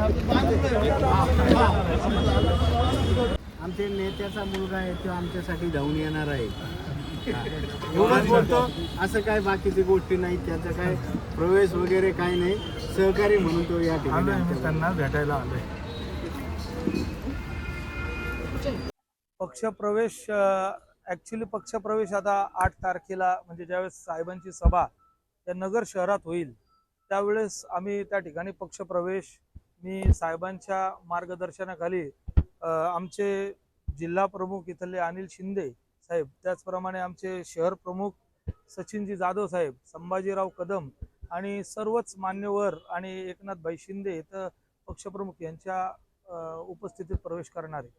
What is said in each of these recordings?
आमच्या नेत्याचा मुलगा आहे तो आमच्यासाठी धावून येणार आहे. एवढंच बोलतो, असं काय बाकीची गोष्टी नाही, त्याचा काय प्रवेश वगैरे काही नाही, सहकारी म्हणून तो या ठिकाणी त्यांना भेटायला आलोय. पक्षप्रवेश ॲक्च्युली पक्षप्रवेश आता 8 तारखेला म्हणजे ज्यावेळेस साहेबांची सभा या नगर शहरात होईल त्यावेळेस आम्ही त्या ठिकाणी पक्षप्रवेश मी साहेबांच्या मार्गदर्शनाखाली आमचे जिल्हा प्रमुख इथले अनिल शिंदे साहेब, त्याचप्रमाणे आमचे शहर प्रमुख सचिनजी जाधव साहेब, संभाजीराव कदम आणि सर्वच मान्यवर आणि एकनाथभाई शिंदे इथं पक्षप्रमुख यांच्या उपस्थितीत प्रवेश करणार आहे.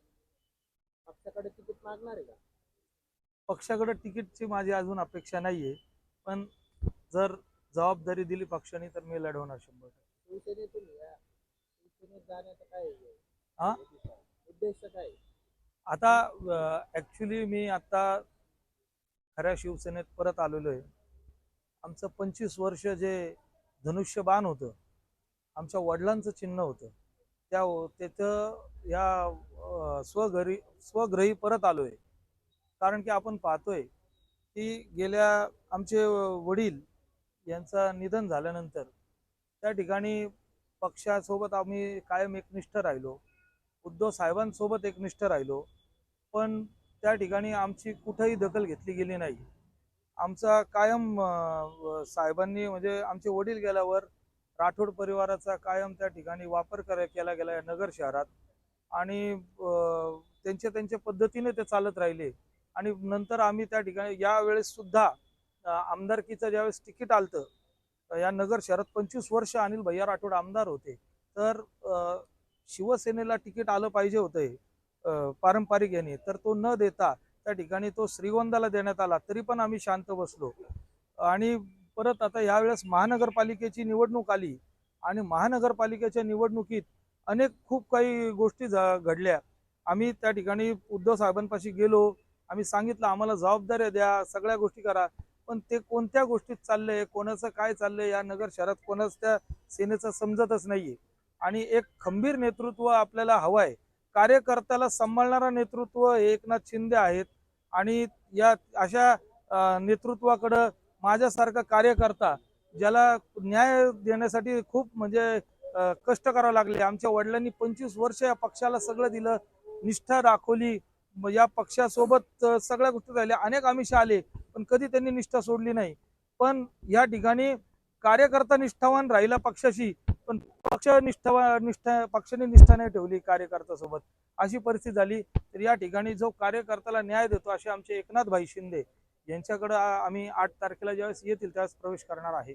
पक्षाकडे तिकीट मागणार आहे का? पक्षाकडे तिकीटची माझी अजून अपेक्षा नाहीये, पण जर जबाबदारी दिली पक्षाने तर मी लढवणार 100%. शिवसेनेतून शिवसेनेत जाण्याचा काय हा उद्देश काय? आता ॲक्च्युली मी आता खऱ्या शिवसेनेत परत आलेलो आहे. आमचं 25 वर्ष जे धनुष्यबाण होतं, आमच्या वडिलांचं चिन्ह होतं, तिथं या स्वग्रही परत आलोय. कारण की आपण पाहतोय की गेल्या आमचे वडील यांचं निधन झाल्यानंतर त्या ठिकाणी पक्षासोबत आम्ही कायम एकनिष्ठ राहिलो, उद्धव साहेबांसोबत एकनिष्ठ राहिलो, पण त्या ठिकाणी आमची कुठेही दखल घेतली गेली नाही. आमचा कायम साहेबांनी म्हणजे आमचे वडील गेल्यावर राठोड परिवाराचा कायम त्या ठिकाणी वापर केला गेला नगर शहरात आणि त्यांच्या पद्धतीने ते चालत राहिले. आणि नंतर आम्ही त्या ठिकाणी यावेळेस सुद्धा आमदारकीचं ज्यावेळेस तिकीट आलतं या नगर शहरात 25 वर्ष अनिल भैया राठोड आमदार होते, तर शिवसेनेला तिकीट आलं पाहिजे होतं पारंपरिक याने, तर तो न देता त्या ठिकाणी तो श्रीगोंदाला देण्यात आला. तरी पण आम्ही शांत बसलो. आणि परत आता यावेळेस महानगरपालिकेची निवडणूक आली आणि महानगरपालिकेच्या निवडणुकीत खूप काही गोष्टी घडल्या. आम्ही त्या ठिकाणी उद्धव साहेबांपाशी गेलो, आम्ही सांगितलं आम्हाला जबाबदाऱ्या द्या, सगळ्या गोष्टी करा, पण ते कोणत्या गोष्टीत चाललंय, कोणाचं काय चाललंय या नगर शहरात कोणाच त्या सेनेचं समजतच नाहीये. आणि एक खंबीर नेतृत्व आपल्याला हवंय. कार्यकर्त्याला सांभाळणारा नेतृत्व हे एकनाथ शिंदे आहेत आणि या अशा नेतृत्वाकडं माझ्यासारखा कार्यकर्ता ज्याला न्याय देण्यासाठी खूप म्हणजे कष्ट करावे लागले. आमच्या वडिलांनी 25 वर्ष या पक्षाला सगळं दिलं, निष्ठा दाखवली, या पक्षासोबत सगळ्या गोष्टी झाल्या, अनेक आमिष आले, पण कधी त्यांनी निष्ठा सोडली नाही. पण या ठिकाणी कार्यकर्ता निष्ठावान राहिला पक्षाशी, पण पक्षाने निष्ठा नाही ठेवली कार्यकर्त्यासोबत, अशी परिस्थिती झाली. तर या ठिकाणी जो कार्यकर्त्याला न्याय देतो असे आमचे एकनाथभाई शिंदे यांच्याकडे आम्ही 8 तारखेला ज्यावेळेस येतील त्यावेळेस प्रवेश करणार आहे.